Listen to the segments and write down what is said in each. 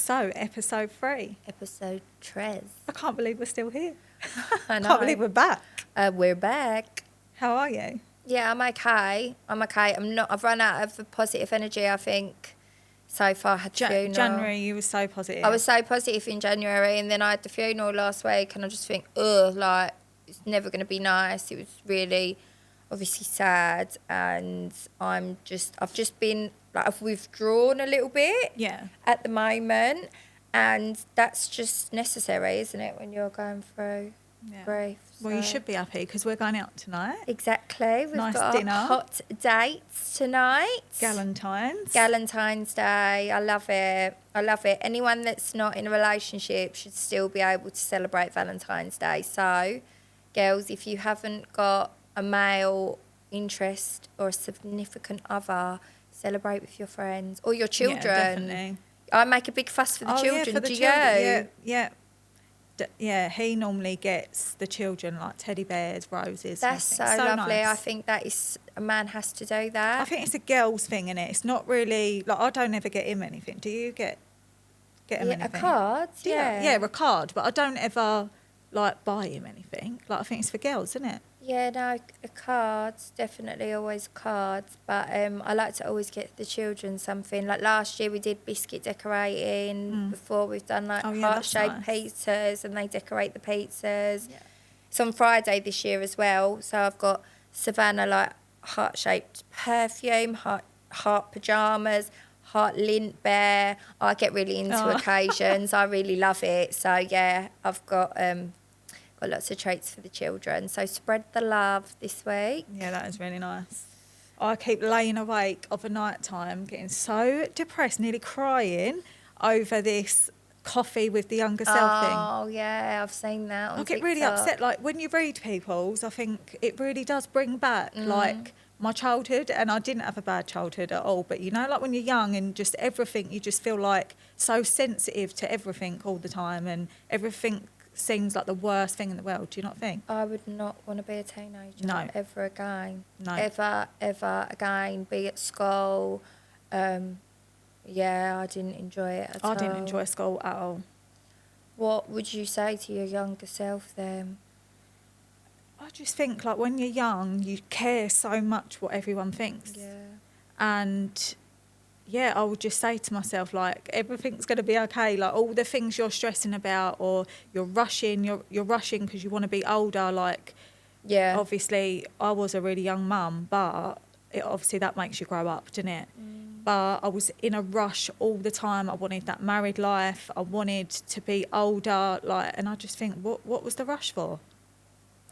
So, episode 3. Episode 3. I can't believe we're still here. I know. Can't believe we're back. We're back. How are you? Yeah, I'm okay. I've run out of positive energy, I think, so far. I had the funeral. January, you were so positive. I was so positive in January, and then I had the funeral last week, and I just think, like, it's never going to be nice. It was really, obviously, sad, and I've just been, like, I've withdrawn a little bit at the moment, and that's just necessary, isn't it, when you're going through grief? Well, you should be happy because we're going out tonight. Exactly. We've Nice got dinner. hot dates tonight. Galentine's Day. I love it. Anyone that's not in a relationship should still be able to celebrate Valentine's Day. So, girls, if you haven't got a male interest or a significant other, celebrate with your friends or your children. Yeah, definitely. I make a big fuss for the children. Yeah, for the Do children. you? Yeah, he normally gets the children like teddy bears, roses. That's so lovely. Nice. I think that is, a man has to do that. I think it's a girl's thing, innit? It's not really, like, I don't ever get him anything. Do you get him anything? A card, Yeah, a card, but I don't ever, like, buy him anything. Like, I think it's for girls, isn't it? Yeah, no, a card's definitely always cards, but I like to always get the children something. Like last year we did biscuit decorating. Before we've done like heart-shaped pizzas, and they decorate the pizzas. Yeah. It's on Friday this year as well, so I've got Savannah like heart-shaped perfume, heart pyjamas, heart lint bear. I get really into occasions. I really love it. So yeah, I've got lots of treats for the children. So spread the love this week. Yeah, that is really nice. I keep laying awake of a night time, getting so depressed, nearly crying over this coffee with the younger self thing. Oh, yeah, I've seen that on I get really TikTok. upset. Like, when you read people's, I think it really does bring back, like, my childhood. And I didn't have a bad childhood at all. But, you know, like when you're young and just everything, you just feel like so sensitive to everything all the time. And everything seems like the worst thing in the world. Do you not think? I would not want to be a teenager. No. Ever again. No. Ever again. Be at school. Yeah, I didn't enjoy it at all. I didn't enjoy school at all. What would you say to your younger self then? I just think, like, when you're young, you care so much what everyone thinks. Yeah. And yeah, I would just say to myself, like, everything's going to be okay. Like, all the things you're stressing about, or you're rushing because you want to be older. Like, obviously, I was a really young mum, but obviously that makes you grow up, doesn't it? But I was in a rush all the time. I wanted that married life. I wanted to be older, like, and I just think, what was the rush for?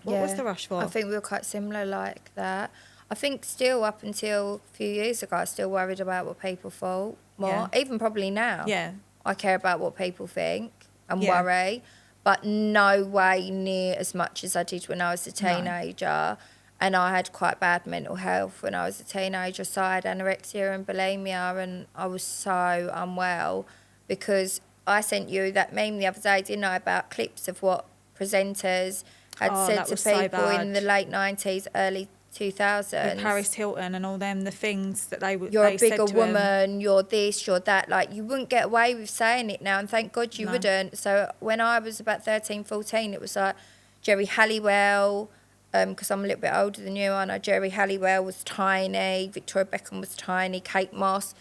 What was the rush for? I think we were quite similar like that. I think still up until a few years ago, I was still worried about what people thought more. Yeah. Even probably now. Yeah. I care about what people think and worry, but no way near as much as I did when I was a teenager. No. And I had quite bad mental health when I was a teenager. So I had anorexia and bulimia, and I was so unwell because I sent you that meme the other day, didn't I, about clips of what presenters had said to people in the late 90s, early 2000s. With Paris Hilton and all them, the things that they You're they a bigger said to woman, him. you're this, you're that. Like, you wouldn't get away with saying it now, and thank God you wouldn't. So when I was about 13, 14, it was like Jerry Halliwell, because I'm a little bit older than you. I know Jerry Halliwell was tiny, Victoria Beckham was tiny, Kate Moss.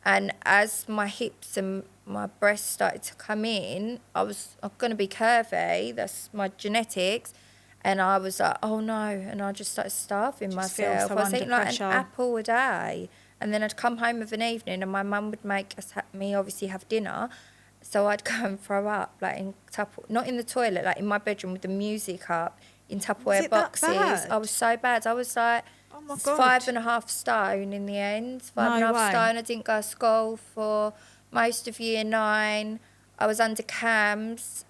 And as my hips and my breasts started to come in, I'm going to be curvy. That's my genetics. And I was like, oh no. And I just started starving myself. So I was eating like pressure. an apple a day. And then I'd come home of an evening and my mum would make me obviously have dinner. So I'd go and throw up, like not in the toilet, like in my bedroom with the music up, in Tupperware boxes. I was so bad. I was like 5.5 stone in the end. 5.5 stone. I didn't go to school for most of year 9. I was under cams.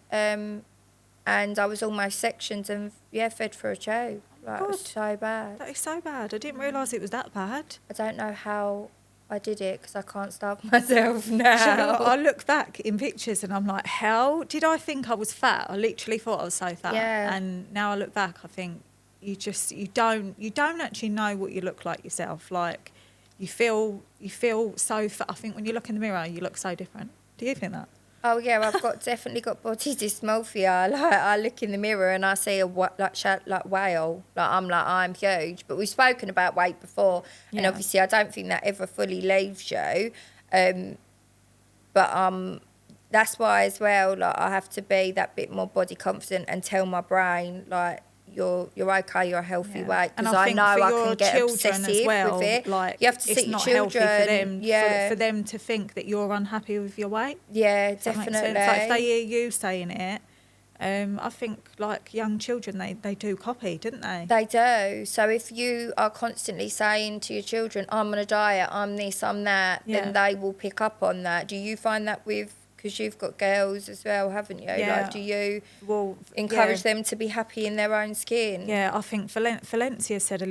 And I was almost sectioned and, fed for a tube. Like, it was so bad. That is so bad. I didn't realise it was that bad. I don't know how I did it because I can't starve myself now. Do you know what? I look back in pictures and I'm like, how did I think I was fat? I literally thought I was so fat. Yeah. And now I look back, I think you don't actually know what you look like yourself. Like, you feel so fat. I think when you look in the mirror, you look so different. Do you think that? Oh yeah, I've definitely got body dysmorphia. Like I look in the mirror and I see a whale. I'm huge. But we've spoken about weight before, and obviously I don't think that ever fully leaves you. But that's why as well. Like I have to be that bit more body confident and tell my brain like you're okay, you're a healthy weight, because I know I can get obsessive with it. Like, you have to see your children. Healthy for them, for them to think that you're unhappy with your weight. Yeah, definitely. Like if they hear you saying it, I think like young children, they do copy, didn't they? They do. So if you are constantly saying to your children, I'm on a diet, I'm this, I'm that, then they will pick up on that. Do you find that because you've got girls as well, haven't you? Yeah. Like, do you encourage them to be happy in their own skin? Yeah, I think Valencia said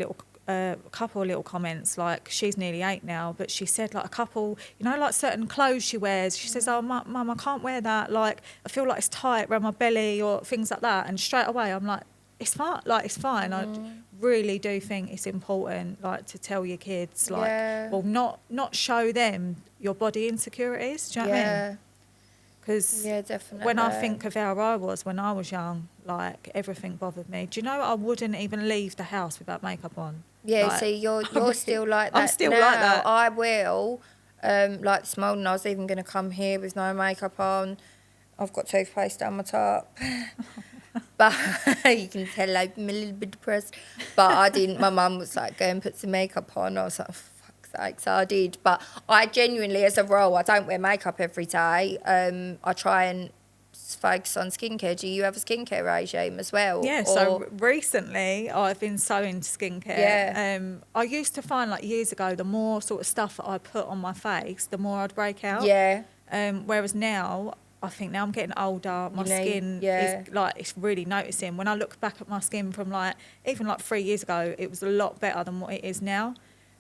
a couple of little comments, like she's nearly 8 now, but she said like a couple, like certain clothes she wears. She says, oh, Mum, I can't wear that. Like, I feel like it's tight around my belly or things like that. And straight away I'm like, it's fine. Like, it's fine. I really do think it's important, like, to tell your kids, like, well, not show them your body insecurities. Do you know what I mean? Because when I think of how I was when I was young, like, everything bothered me. Do you know I wouldn't even leave the house without makeup on? Yeah, like, see, you're still like that. I'm still now. like that. I will. Like this morning, I was even going to come here with no makeup on. I've got toothpaste down my top. But you can tell I'm a little bit depressed. But I didn't. My mum was like, go and put some makeup on. I was like, fuck's sake. So I did. But I genuinely, as a rule, I don't wear makeup every day. I try and focus on skincare. Do you have a skincare regime as well? Yeah, so recently I've been so into skincare. Yeah. I used to find, like, years ago, the more sort of stuff that I put on my face, the more I'd break out. Yeah. Whereas now, I think now I'm getting older, my skin is, like, it's really noticing. When I look back at my skin from, like, even like 3 years ago, it was a lot better than what it is now.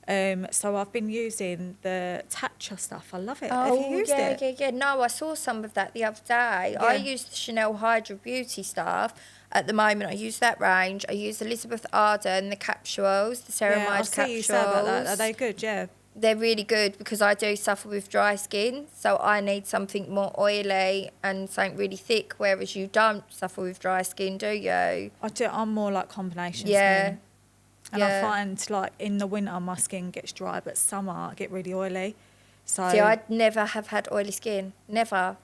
So I've been using the Tatcha stuff. I love it. Have you used it? Yeah. No, I saw some of that the other day. Yeah. I use the Chanel Hydra Beauty stuff. At the moment, I use that range. I use Elizabeth Arden, the capsules, the ceramide capsules. You say about that. Are they good? Yeah. They're really good because I do suffer with dry skin, so I need something more oily and something really thick, whereas you don't suffer with dry skin, do you? I do. I'm more like combination skin. And I find, like, in the winter my skin gets dry, but summer I get really oily. So see, I'd never have had oily skin, never.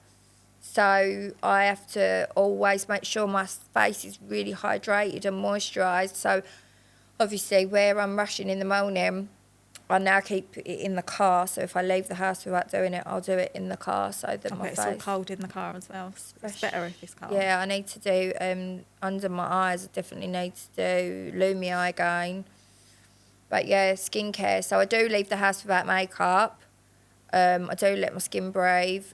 So I have to always make sure my face is really hydrated and moisturised. So obviously where I'm rushing in the morning, I now keep it in the car. So if I leave the house without doing it, I'll do it in the car so that my face... it's all cold in the car as well. It's better if it's cold. Yeah, I need to do under my eyes. I definitely need to do Lumia again. But yeah, skincare. So I do leave the house without makeup. I do let my skin breathe.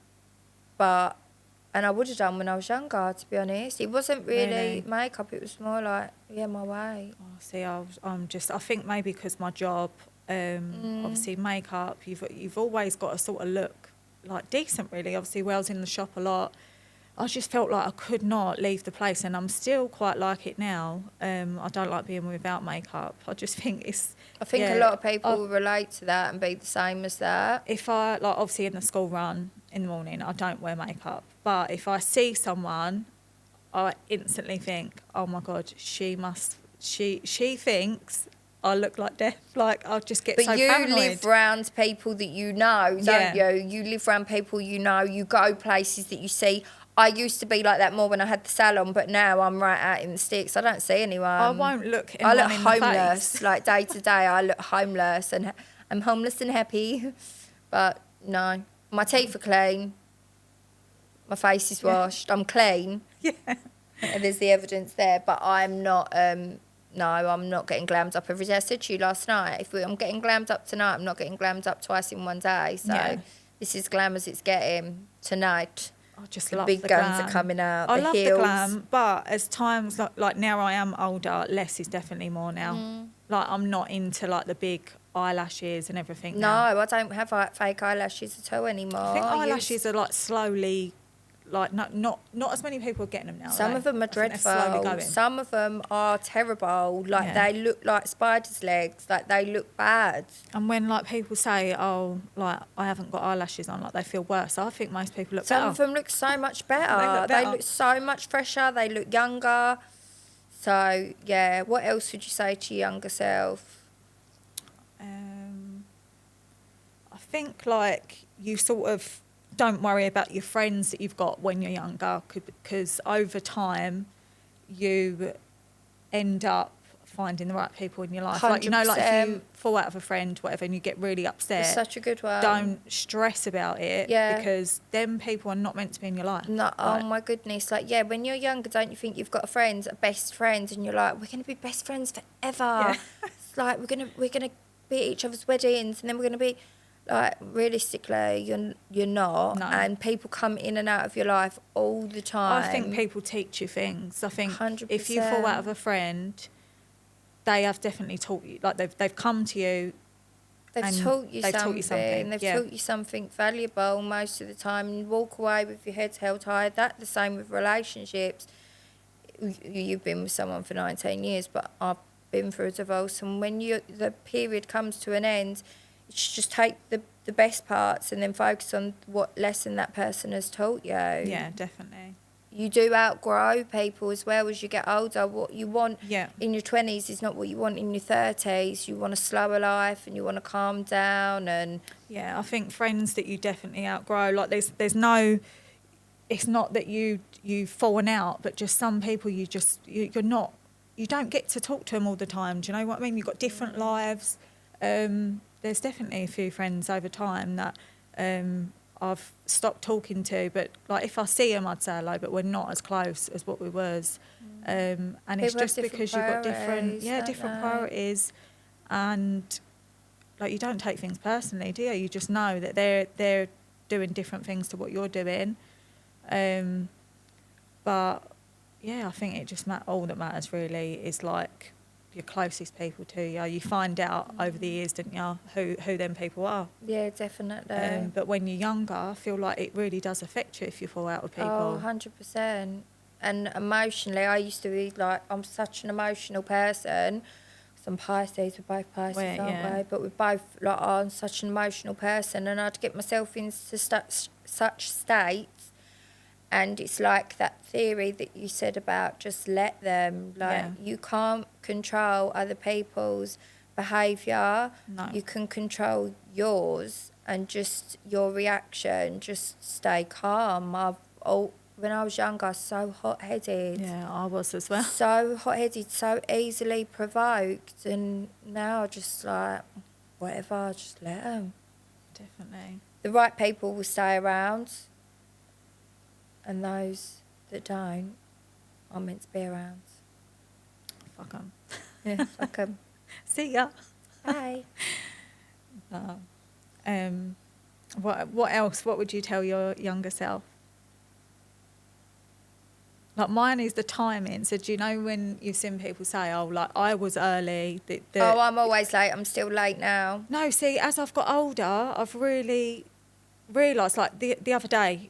And I would have done when I was younger, to be honest. It wasn't really makeup. It was more like, my way. Oh, see, I think maybe because my job... obviously makeup, you've always got to sort of look like decent, really. Obviously when I was in the shop a lot, I just felt like I could not leave the place, and I'm still quite like it now. I don't like being without makeup. I just think I think a lot of people will relate to that and be the same as that. If I, like, obviously in the school run in the morning, I don't wear makeup, but if I see someone, I instantly think, oh my God, she thinks I look like death. Like, I'll just get so paranoid. But you live around people that you know, don't you? You live around people you know. You go places that you see. I used to be like that more when I had the salon, but now I'm right out in the sticks. I don't see anyone. I won't look anyone I look in homeless. the face. Like, day to day, I look homeless, and I'm homeless and happy. But no, my teeth are clean. My face is washed. I'm clean. Yeah. And there's the evidence there, but I'm not... No, I'm not getting glammed up every day. I said to you last night, I'm getting glammed up tonight, I'm not getting glammed up twice in one day. So this is glam as it's getting tonight. I just the love big the guns glam. are coming out. I love heels. the glam, but as times like now I am older, less is definitely more now. Like, I'm not into, like, the big eyelashes and everything. No, now. I don't have fake eyelashes at all anymore. I think eyelashes are, like, slowly, like not as many people are getting them now. Some of them are dreadful. Some of them are terrible. Like they look like spiders' legs. Like they look bad. And when like people say, "Oh, like I haven't got eyelashes on," like they feel worse. I think most people look better. Some of them look so much better. They look so much fresher. They look younger. So yeah, what else would you say to your younger self? I think like you sort of don't worry about your friends that you've got when you're younger, because over time you end up finding the right people in your life. 100%. Like, you know, like if you fall out of a friend, whatever, and you get really upset. It's such a good one. Don't stress about it. Yeah. Because them people are not meant to be in your life. No, oh my goodness. Like, yeah, when you're younger, don't you think you've got a best friend, and you're like, we're going to be best friends forever. Yeah. It's like, we're gonna be at each other's weddings, and then we're going to be... Like, realistically, you're not. No. And people come in and out of your life all the time. I think people teach you things. I think 100%. If you fall out of a friend, they have definitely taught you. Like, they've come to you. They've taught you something. They've taught you something valuable most of the time. And walk away with your head held high. That's the same with relationships. You've been with someone for 19 years, but I've been through a divorce. And when the period comes to an end... You should just take the best parts and then focus on what lesson that person has taught you. Yeah, definitely. You do outgrow people as well as you get older. What you want in your 20s is not what you want in your 30s. You want a slower life and you want to calm down. And yeah, I think friends that you definitely outgrow, like there's no... It's not that you've fallen out, but just some people you're not... You don't get to talk to them all the time. Do you know what I mean? You've got different lives. There's definitely a few friends over time that I've stopped talking to, but like if I see them, I'd say hello, but we're not as close as what we was. And people it's just because you've got different priorities, and like you don't take things personally, do you? You just know that they're doing different things to what you're doing. But yeah, I think it just all that matters really is like your closest people to you. You find out over the years, didn't you, who them people are. Yeah, definitely. But when you're younger, I feel like it really does affect you if you fall out with people. Oh, 100%. And emotionally, I used to be like, I'm such an emotional person. Some Pisces, we're both Pisces, aren't we? But we're both like, I'm such an emotional person, and I'd get myself into such states. And it's like that theory that you said about just let them. Like, you can't control other people's behaviour. No. You can control yours and just your reaction. Just stay calm. When I was younger, I was so hot-headed. Yeah, I was as well. So hot-headed, so easily provoked. And now just like, whatever, just let them. Definitely. The right people will stay around. And those that don't are meant to be around. Fuck 'em. Yeah, fuck 'em. See ya. Bye. What else? What would you tell your younger self? Like, mine is the timing. So do you know when you've seen people say, oh, like, I was early. Oh, I'm always late. I'm still late now. No, see, as I've got older, I've really realised, like, the other day,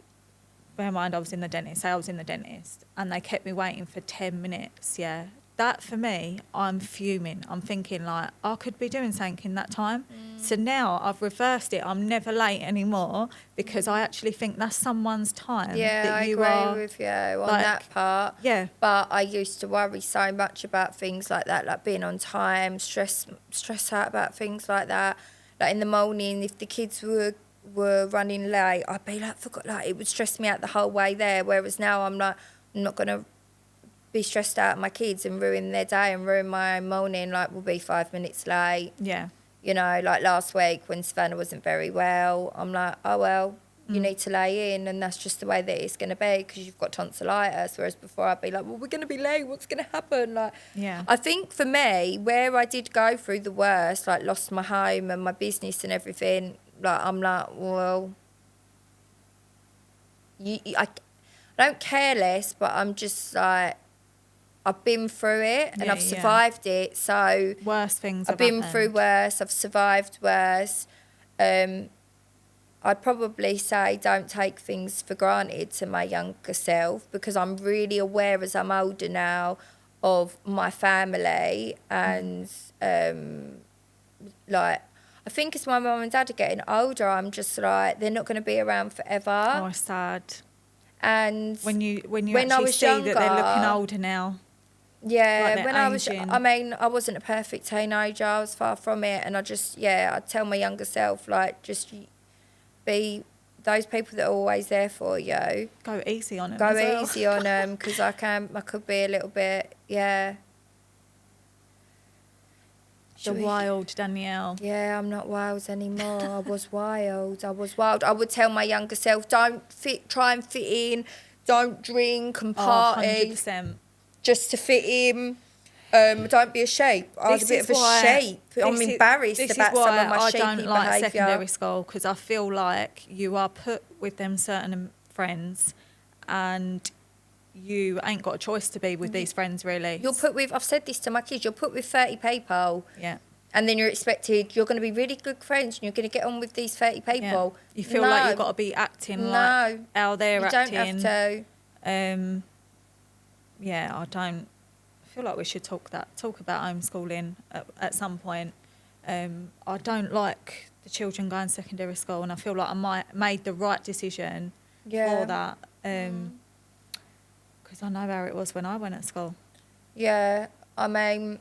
bear in mind I was in the dentist, and they kept me waiting for 10 minutes, yeah. That, for me, I'm fuming. I'm thinking, like, I could be doing something in that time. So now I've reversed it. I'm never late anymore because I actually think that's someone's time. Yeah, that I agree with you on that part. Yeah. But I used to worry so much about things like that, like being on time, stress out about things like that. Like in the morning, if the kids were running late, I'd be like, it would stress me out the whole way there. Whereas now I'm like, I'm not going to be stressed out at my kids and ruin their day and ruin my own morning. Like, we'll be 5 minutes late. Yeah. You know, like last week when Savannah wasn't very well, I'm like, oh, well, you need to lay in, and that's just the way that it's going to be because you've got tonsillitis. Whereas before I'd be like, well, we're going to be late. What's going to happen? Like, yeah. I think for me, where I did go through the worst, like lost my home and my business and everything, like, I'm like, well, I don't care less, but I'm just like, I've been through it and I've survived it. So worse things I've been through worse. I've survived worse. I'd probably say don't take things for granted to my younger self, because I'm really aware as I'm older now of my family and like, I think as my mum and dad are getting older, I'm just like, they're not going to be around forever. Oh, sad. And when you when I actually was see younger, that they're looking older now. Yeah, like when I wasn't a perfect teenager. I was far from it, and I'd tell my younger self, like, just be those people that are always there for you. Go easy on them. Go easy on them, because I could be a little bit, The wild Danielle. Yeah, I'm not wild anymore. I was wild. I would tell my younger self, try and fit in, don't drink and party. 100%. Just to fit in. Don't be a sheep. I was a bit of a sheep. I'm embarrassed about some of my sheepy behaviour. This is why I don't like secondary school, because I feel like you are put with them certain friends and you ain't got a choice to be with these friends, really. I've said this to my kids, you're put with 30 people. Yeah. And then you're you're going to be really good friends and you're going to get on with these 30 people. Yeah. You feel like you've got to be acting like how they're acting. You don't have to. I feel like we should talk about homeschooling at some point. I don't like the children going to secondary school, and I feel like I made the right decision for that. Because I know how it was when I went at school. Yeah, I mean,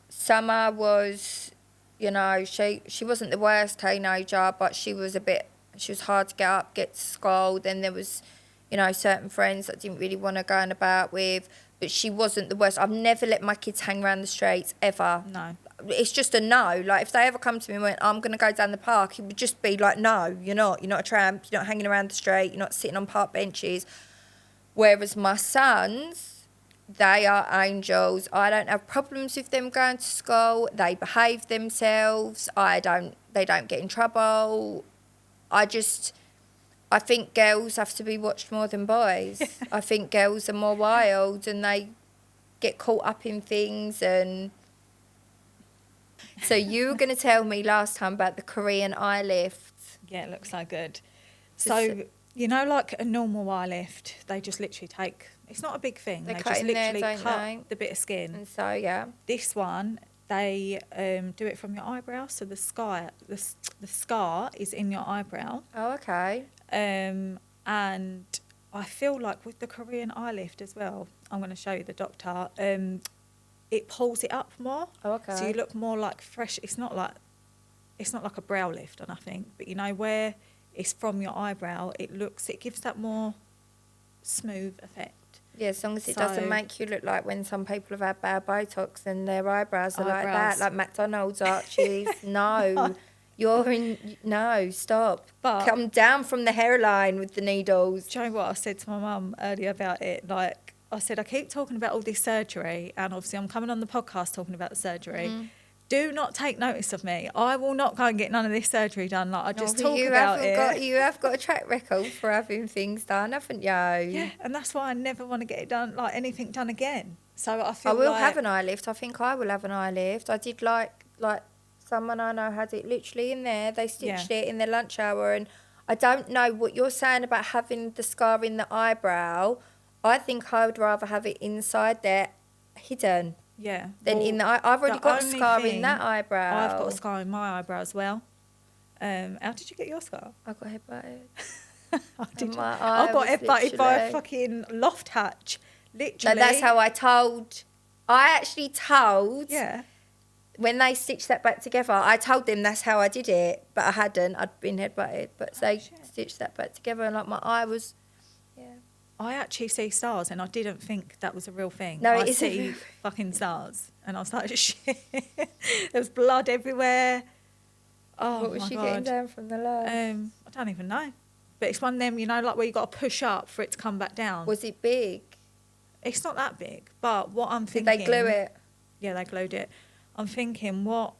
Summer was, she wasn't the worst teenager, but she was hard to get up, get to school. Then there was, certain friends that I didn't really want to go and about with, but she wasn't the worst. I've never let my kids hang around the streets, ever. No. It's just a no. Like, if they ever come to me and went, I'm going to go down the park, it would just be like, no, you're not. You're not a tramp. You're not hanging around the street. You're not sitting on park benches. Whereas my sons, they are angels. I don't have problems with them going to school. They behave themselves. They don't get in trouble. I think girls have to be watched more than boys. I think girls are more wild and they get caught up in things. And so you were going to tell me last time about the Korean eye lift. Yeah, it looks so good. So, like a normal eye lift, they just literally take, it's not a big thing. They just literally cut the bit of skin. And so, yeah. This one, they do it from your eyebrow. So the scar is in your eyebrow. Oh, okay. And I feel like with the Korean eye lift as well, I'm going to show you the doctor, it pulls it up more. Oh, okay. So you look more like fresh. It's not like a brow lift or nothing, but where it's from your eyebrow, it gives that more smooth effect. Yeah, as long as it doesn't make you look like when some people have had bad Botox and their eyebrows are like that, like McDonald's arches. No. No, stop. But come down from the hairline with the needles. Do you know what I said to my mum earlier about it? Like, I said, I keep talking about all this surgery, and obviously I'm coming on the podcast talking about the surgery. Mm. Do not take notice of me. I will not go and get none of this surgery done. Like, I just talk about it. You have got a track record for having things done, haven't you? Yeah, and that's why I never want to get it done, like anything done again. So I feel I will have an eye lift. I think I will have an eye lift. I did like someone I know had it literally in there. They stitched it in their lunch hour, and I don't know what you're saying about having the scar in the eyebrow. I think I would rather have it inside there, hidden. Yeah. Then in the eye, I've already got a scar in that eyebrow. I've got a scar in my eyebrow as well. How did you get your scar? I got headbutted. I got headbutted by a fucking loft hatch. Literally. No, that's how I actually told. Yeah. When they stitched that back together, I told them that's how I did it, but I hadn't. I'd been headbutted, but they stitched that back together, and like my eye was, I actually see stars, and I didn't think that was a real thing. No, I see fucking stars, and I was like, shit. There was blood everywhere. Oh, what was she getting down from the low? I don't even know, but it's one of them, like where you got to push up for it to come back down. Was it big? It's not that big, but what I'm thinking. Did they glue it? Yeah, they glued it. I'm thinking, what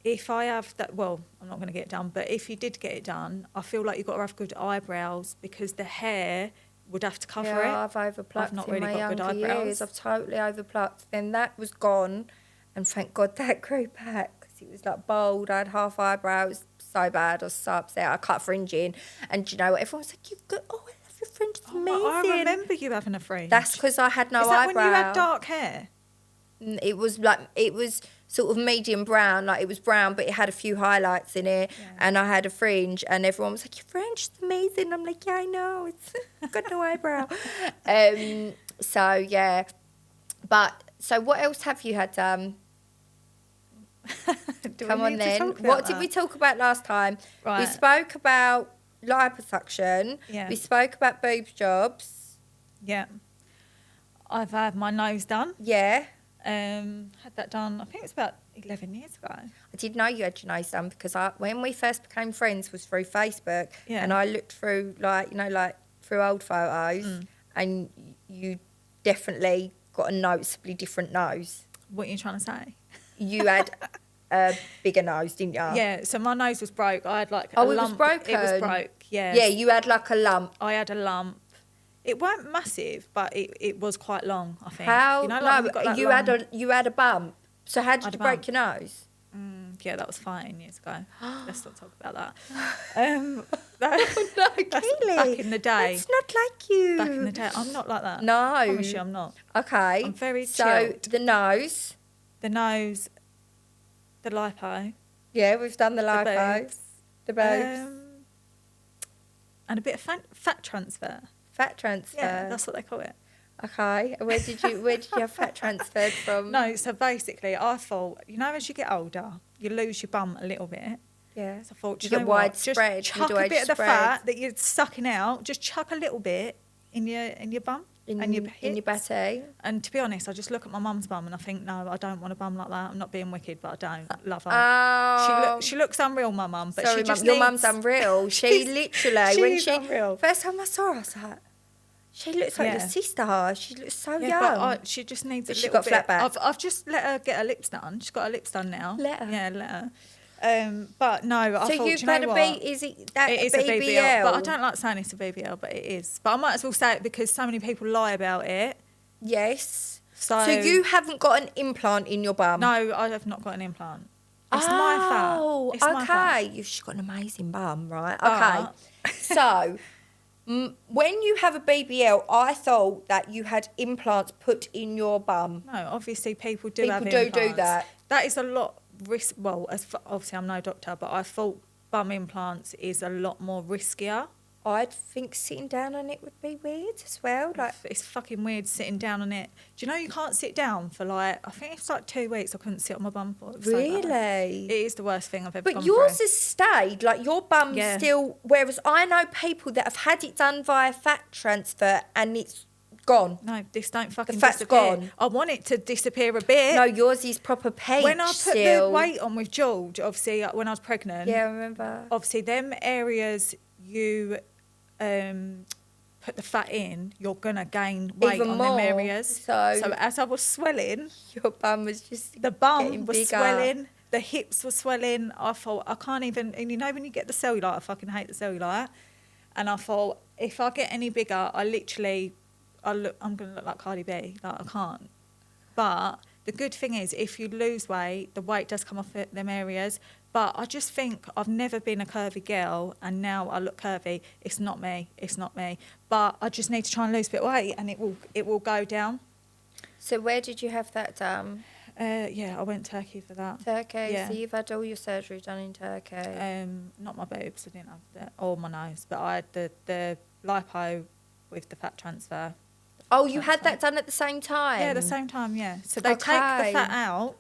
if I have that? Well, I'm not going to get it done, but if you did get it done, I feel like you've got to have good eyebrows because the hair would have to cover it. Yeah, I've overplucked I've not really got good eyebrows. Years. I've totally overplucked. Then that was gone, and thank God that grew back because it was like bald. I had half eyebrows, so bad. I was so upset. I cut a fringe in, and do you know what? Everyone was like, "You've got, I love your fringe. It's amazing." I remember you having a fringe. That's because I had no eyebrow. Is that when you had dark hair? It was sort of medium brown, like it was brown, but it had a few highlights in it, and I had a fringe, and everyone was like, "Your fringe is amazing." I'm like, "Yeah, I know, it's got no eyebrow." So yeah, but so what else have you had done? Come on then. What did we talk about last time? Right. We spoke about liposuction. Yeah. We spoke about boob jobs. Yeah. I've had my nose done. Yeah. Had that done, I think it was about 11 years ago. I did know you had your nose done because when we first became friends was through Facebook, and I looked through through old photos, and you definitely got a noticeably different nose. What are you trying to say? You had a bigger nose, didn't you? Yeah, so my nose was broke. I had like a lump. It was broken? It was broke, yeah. Yeah, you had like a lump. I had a lump. It weren't massive, but it was quite long, I think. How? You know, like you had a bump. So how did you break your nose? Yeah, that was 15 years ago. Let's not talk about that. No, Keely. Back in the day. It's not like you. Back in the day. I'm not like that. No. I promise you I'm not. Okay. I'm very chilled. So the nose. The nose. The lipo. Yeah, we've done the lipo. The boobs. And a bit of fat transfer. Fat transfer. Yeah, that's what they call it. Okay. Where did you have fat transferred from? No, so basically I thought, you know, as you get older, you lose your bum a little bit. Yeah. So I thought, you get widespread. Just chuck a bit of the fat that you're sucking out, just chuck a little bit in your bum. And your hips. In your batty. And to be honest, I just look at my mum's bum and I think, no, I don't want a bum like that. I'm not being wicked, but I don't love her. Oh. She looks unreal, my mum. But sorry, she just your mum's unreal. She literally, unreal. First time I saw her, I was like, she looks like your sister. She looks so young. But she just needs a little bit. Flat back. I've just let her get her lips done. She's got her lips done now. Let her. Yeah, let her. But no, I thought, you've you know had what? Is it that it is a BBL? A BBL, but I don't like saying it's a BBL, but it is. But I might as well say it because so many people lie about it. Yes. So you haven't got an implant in your bum? No, I have not got an implant. It's my fat. It's my fat. You've got an amazing bum, right? Okay. So when you have a BBL, I thought that you had implants put in your bum. No, obviously people do have implants. People do that. That is a lot risk. Well, obviously I'm no doctor, but I thought bum implants is a lot more riskier. I'd think sitting down on it would be weird as well. Like it's fucking weird sitting down on it. Do you know you can't sit down for I think it's like 2 weeks. I couldn't sit on my bum for. Really? So it is the worst thing I've ever gone But yours through. has stayed. Like your bum still. Whereas I know people that have had it done via fat transfer and it's gone. No, this don't fucking the fat's disappear. Gone. I want it to disappear a bit. No, yours is proper peach. When I put the weight on with George, obviously when I was pregnant. Yeah, I remember. Obviously, them areas you put the fat in, you're gonna gain weight even on more. Them areas. So as I was swelling, your bum was just the bum was bigger. swelling, the hips were swelling. I thought I can't even. And you know when you get the cellulite, I fucking hate the cellulite. And I thought if I get any bigger, I'm gonna look like Cardi B. Like I can't. But the good thing is, if you lose weight, the weight does come off them areas. But I just think I've never been a curvy girl, and now I look curvy. It's not me. It's not me. But I just need to try and lose a bit of weight, and it will go down. So where did you have that done? I went Turkey for that. Turkey. Yeah. So you've had all your surgery done in Turkey. Not my boobs. I didn't have that, or my nose, but I had the lipo with the fat transfer. Oh, you had that done at the same time? Yeah, the same time. Yeah. So they take the fat out.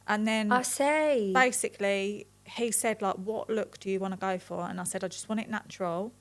And then I see. Basically, he said, like, what look do you want to go for? And I said, I just want it natural.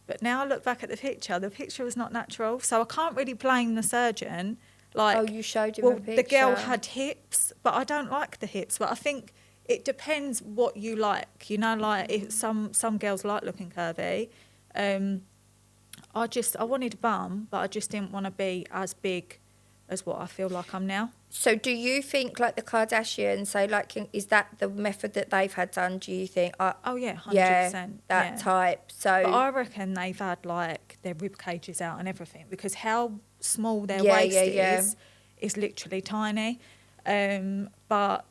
But now I look back at the picture was not natural. So I can't really blame the surgeon. Like, you showed him a picture. The girl had hips, but I don't like the hips. But I think it depends what you like. You know, like, if some girls like looking curvy. I wanted a bum, but I just didn't want to be as big as what I feel like I'm now. So do you think, like the Kardashians, so like, is that the method that they've had done, do you think? Oh, yeah, 100%. Yeah, that type. So but I reckon they've had, like, their rib cages out and everything, because how small their waist is literally tiny. But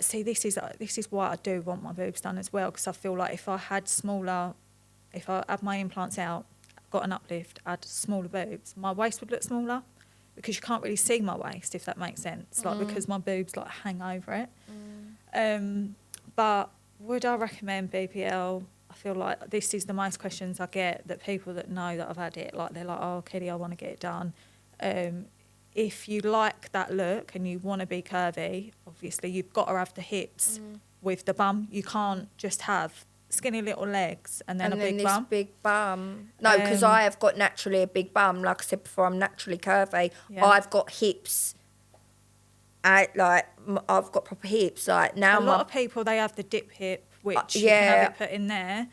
See, this is why I do want my boobs done as well, because I feel like if I had my implants out, got an uplift, had smaller boobs, my waist would look smaller, because you can't really see my waist, if that makes sense. Like, because my boobs like hang over it. But would I recommend BBL? I feel like this is the most questions I get, that people that know that I've had it, like, they're like, oh, Keely, I want to get it done. If you like that look and you want to be curvy, obviously you've got to have the hips with the bum. You can't just have skinny little legs and then a big bum. Big bum. No, because I have got naturally a big bum. Like I said before, I'm naturally curvy. Yeah. I've got hips. I've got proper hips. Like now, a lot of people, they have the dip hip, which you can have it put in there.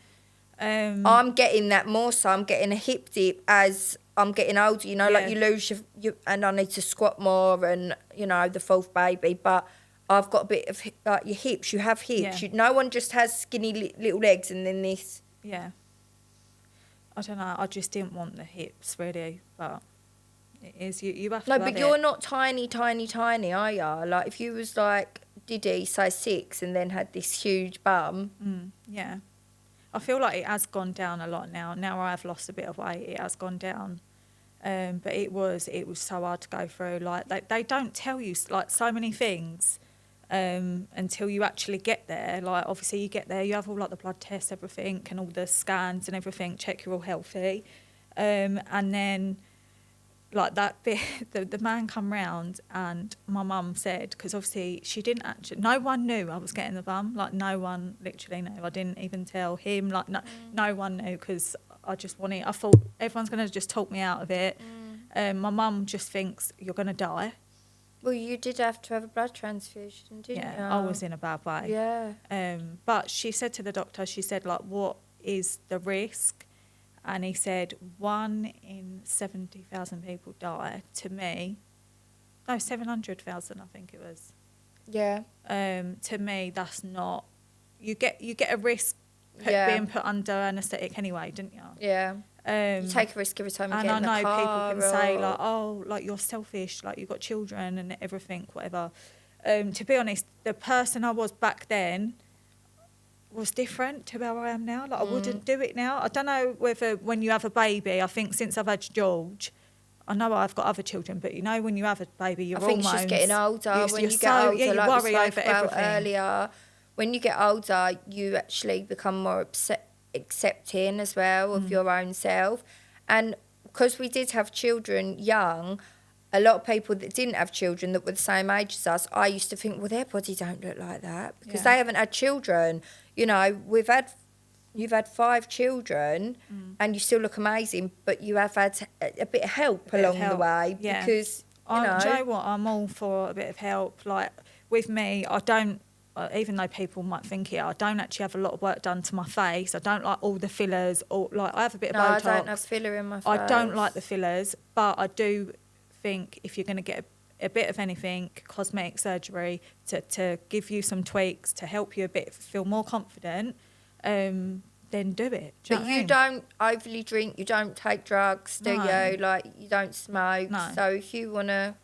I'm getting that more so. I'm getting a hip dip as I'm getting older. You know, like you lose your and I need to squat more, and you know, the fourth baby, but I've got a bit of like your hips. You have hips. Yeah. No one just has skinny little legs and then this. Yeah. I don't know. I just didn't want the hips really, but it is. You have to. No, but you're not tiny, are you? Like if you was like Diddy, size 6, and then had this huge bum. Yeah. I feel like it has gone down a lot now. Now I have lost a bit of weight. It has gone down. But it was so hard to go through. Like they don't tell you like so many things until you actually get there. Like obviously you get there, you have all like the blood tests, everything, and all the scans and everything, check you're all healthy, and then like that bit, the man come round, and my mum said, because obviously she didn't actually, no one knew I was getting the bum. Like no one literally knew. I didn't even tell him. Like no one knew, because I thought everyone's going to just talk me out of it. My mum just thinks you're going to die. Well, you did have to have a blood transfusion, didn't you? Yeah, I was in a bad way. Yeah. But she said to the doctor, she said, like, what is the risk? And he said 1 in 70,000 people die. To me, no, 700,000, I think it was. Yeah. To me, that's not. You get a risk being put under anaesthetic anyway, didn't you? Yeah. You take a risk every time you get in the car. And I know people can say like, oh, like you're selfish, like you've got children and everything, whatever. To be honest, the person I was back then was different to how I am now. Like I wouldn't do it now. I don't know whether when you have a baby, I think since I've had George, I know I've got other children, but you know when you have a baby, your hormones. I think it's just getting older. When you get older, you like worry we spoke over about everything. earlier, when you get older, you actually become more accepting as well of your own self. And because we did have children young, a lot of people that didn't have children that were the same age as us, I used to think, well, their body don't look like that because they haven't had children. You know, you've had 5 children and you still look amazing, but you have had a bit of help along the way because, you know. Do you know what? I'm all for a bit of help. Like, with me, I don't, even though people might think it, I don't actually have a lot of work done to my face. I don't like all the fillers. Or like, I have a bit of Botox. No, I don't have filler in my face. I don't like the fillers, but I do think if you're going to get a bit of anything, cosmetic surgery, to give you some tweaks, to help you a bit feel more confident, then do it. But you don't overly drink, you don't take drugs, do you? Like, you don't smoke. No. So if you want to...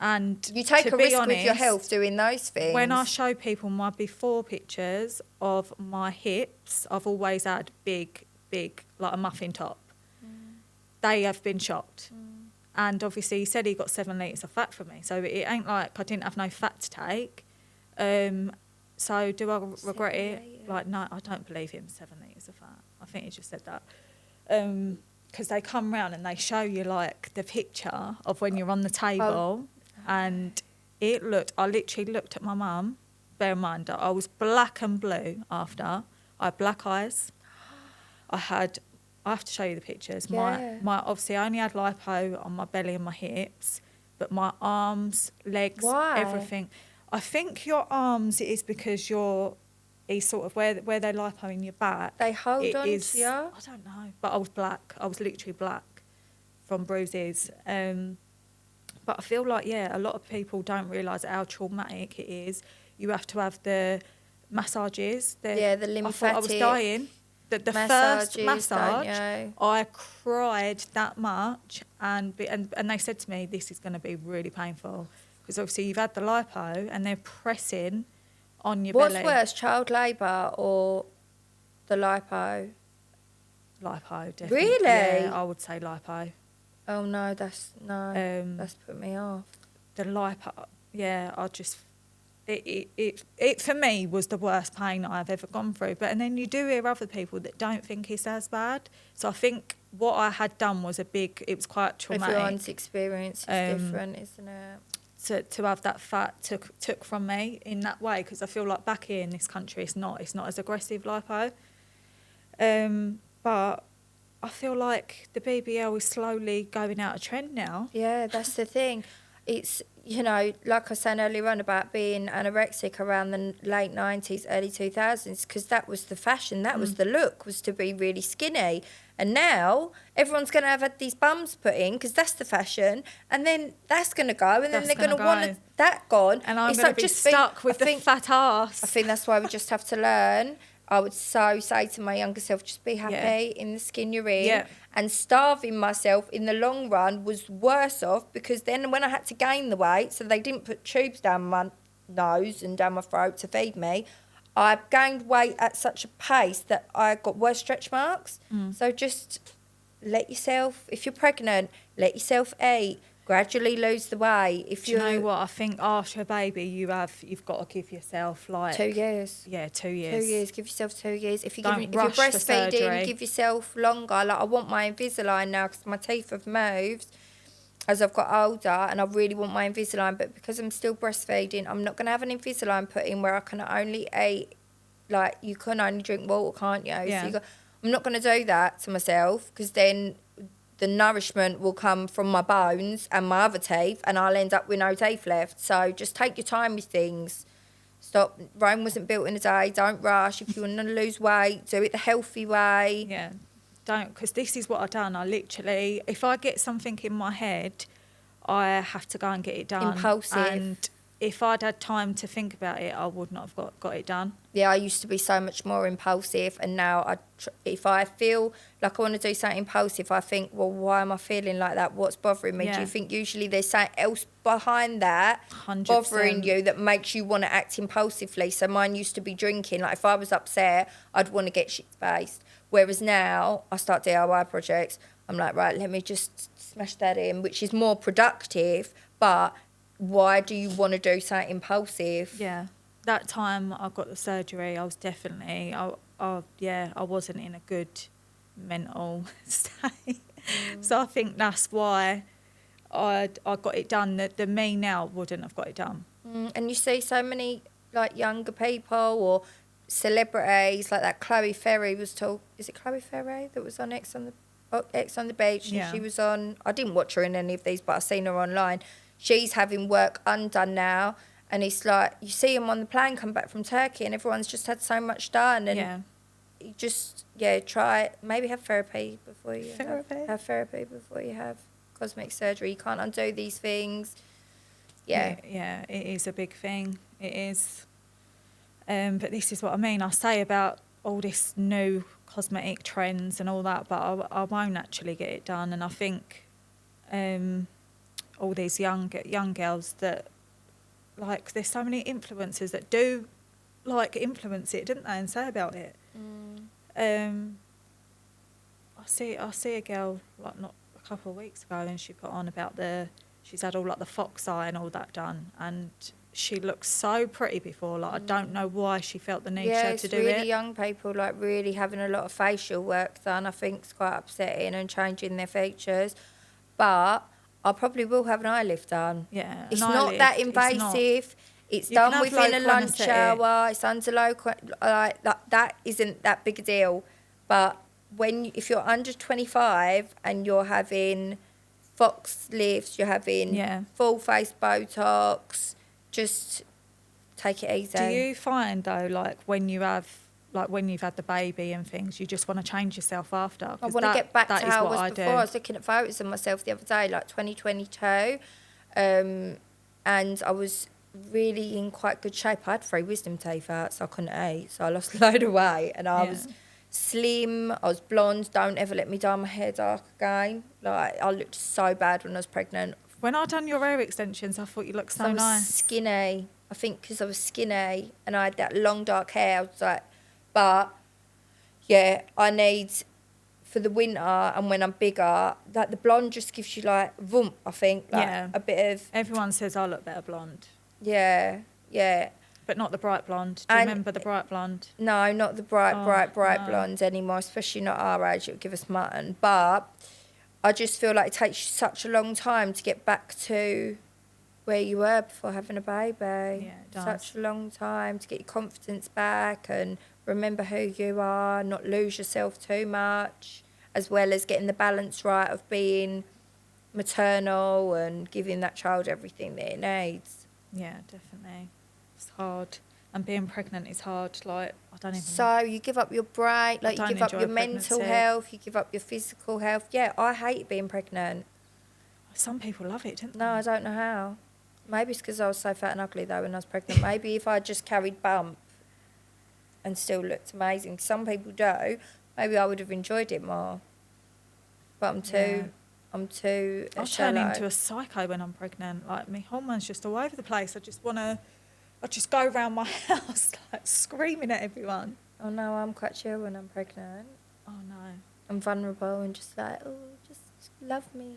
And you take a risk honest, with your health doing those things. When I show people my before pictures of my hips, I've always had big, like a muffin top. They have been shocked. And obviously he said he got 7 litres of fat from me. So it ain't like I didn't have no fat to take. So do I regret it? Yeah. Like, no, I don't believe him, 7 litres of fat. I think he just said that. Because they come round and they show you, like, the picture of when you're on the table. And it looked, I literally looked at my mum. Bear in mind, I was black and blue after. I had black eyes. I have to show you the pictures. Yeah. My obviously I only had lipo on my belly and my hips, but my arms, legs, everything. I think your arms is because is sort of where they lipo in your back. They hold on to you? I don't know, but I was black. I was literally black from bruises. But I feel like, a lot of people don't realise how traumatic it is. You have to have the massages. The lymphatic. I thought I was dying. The first massage, I cried that much, and they said to me, this is going to be really painful, because obviously you've had the lipo and they're pressing on your What's belly. worse, child labour or the lipo? Lipo, definitely. Really? Yeah, I would say lipo. Oh no, that's put me off. The lipo, yeah, it for me was the worst pain I've ever gone through. But and then you do hear other people that don't think it's as bad. So I think what I had done was it was quite traumatic. Everyone's experience is different, isn't it? To have that fat took from me in that way, because I feel like back here in this country it's not as aggressive lipo. But I feel like the BBL is slowly going out of trend now. Yeah, that's the thing. It's, you know, like I was saying earlier on about being anorexic around the late 90s, early 2000s, because that was the fashion, that was the look, was to be really skinny. And now everyone's going to have had these bums put in because that's the fashion, and then that's going to go, and then they're going to want that gone. And I'm going to be stuck with the fat ass. I think that's why we just have to learn. I would so say to my younger self, just be happy in the skin you're in. Yeah. And starving myself in the long run was worse off, because then when I had to gain the weight, so they didn't put tubes down my nose and down my throat to feed me, I gained weight at such a pace that I got worse stretch marks. So just let yourself, if you're pregnant, let yourself eat. Gradually lose the weight. Do you know what? I think after a baby, you've got to give yourself like 2 years. Yeah, 2 years. 2 years. Give yourself 2 years. If you're Don't rush for breastfeeding, surgery. give yourself longer. Like, I want my Invisalign now because my teeth have moved as I've got older, and I really want my Invisalign. But because I'm still breastfeeding, I'm not going to have an Invisalign put in where I can only eat. Like, you can only drink water, can't you? Yeah. So I'm not going to do that to myself, because then the nourishment will come from my bones and my other teeth, and I'll end up with no teeth left. So just take your time with things. Stop. Rome wasn't built in a day. Don't rush. If you want to lose weight, do it the healthy way. Yeah, don't, because this is what I've done. I literally, if I get something in my head, I have to go and get it done. Impulsive. And if I'd had time to think about it, I would not have got it done. Yeah, I used to be so much more impulsive, and now if I feel like I want to do something impulsive, I think, well, why am I feeling like that? What's bothering me? Yeah. Do you think usually there's something else behind that 100%. bothering you that makes you want to act impulsively? So mine used to be drinking. Like, if I was upset, I'd want to get shit faced. Whereas now I start DIY projects. I'm like, right, let me just smash that in, which is more productive, but why do you want to do something impulsive? Yeah. That time I got the surgery, I was definitely, I wasn't in a good mental state. So I think that's why I got it done. The me now wouldn't have got it done. And you see so many, like, younger people or celebrities, like that Chloe Ferry was told, is it Chloe Ferry that was on X on the Beach? Yeah. And she was on, I didn't watch her in any of these, but I've seen her online. She's having work undone now, and it's like, you see them on the plane come back from Turkey, and everyone's just had so much done, and you just, try it. Maybe have therapy before you have therapy before you have cosmetic surgery. You can't undo these things. Yeah, it is a big thing. It is. But this is what I mean. I say about all this new cosmetic trends and all that, but I won't actually get it done. And I think all these young girls that, like, there's so many influencers that do, like, influence it, didn't they, and say about it. I see a girl, like, not a couple of weeks ago, and she put on about she's had all, like, the fox eye and all that done, and she looked so pretty before. Like, I don't know why she felt the need to do it. Yeah, it's really young people, like, really having a lot of facial work done. I think it's quite upsetting, and changing their features. But I probably will have an eye lift done. Yeah, it's not that invasive. It's done within a lunch hour. It's under local, like, that isn't that big a deal. But if you're under 25 and you're having fox lifts, you're having full face Botox, just take it easy. Do you find, though, like, when you've had the baby and things, you just want to change yourself after? I want to get back to how I was before. I was looking at photos of myself the other day, like 2022, and I was really in quite good shape. I had 3 wisdom teeth out, so I couldn't eat, so I lost a load of weight, and I was slim, I was blonde. Don't ever let me dye my hair dark again. Like, I looked so bad when I was pregnant. When I done your hair extensions, I thought you looked so nice. Skinny. I think because I was skinny and I had that long dark hair, I was like, but yeah, I need for the winter and when I'm bigger, like the blonde just gives you like vroom, I think, like a bit of. Everyone says I look better blonde. Yeah, yeah. But not the bright blonde. Do you remember the bright blonde? No, not the bright blonde anymore, especially not our age. It would give us mutton. But I just feel like it takes you such a long time to get back to where you were before having a baby. Yeah, it does. Such a long time to get your confidence back and remember who you are, not lose yourself too much, as well as getting the balance right of being maternal and giving that child everything that it needs. Yeah, definitely. It's hard. And being pregnant is hard. Like, I don't even... So you give up your brain, like you give up your mental health, you give up your physical health. Yeah, I hate being pregnant. Some people love it, don't they? No, I don't know how. Maybe it's because I was so fat and ugly, though, when I was pregnant. Maybe if I just carried bump and still looked amazing. Some people do. Maybe I would have enjoyed it more. But I'm too... I'll turn into a psycho when I'm pregnant. Like, my hormones just all over the place. I just go around my house, like, screaming at everyone. Oh, no, I'm quite chill when I'm pregnant. Oh, no. I'm vulnerable and just like, oh, just love me.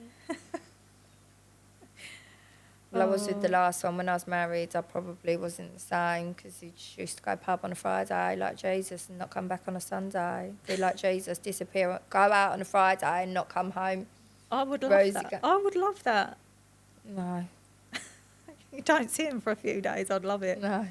Well, I was with the last one. When I was married, I probably wasn't the same because he just used to go pub on a Friday like Jesus and not come back on a Sunday. Be like Jesus, disappear, go out on a Friday and not come home. I would love that. I would love that. No. You don't see him for a few days. I'd love it. No.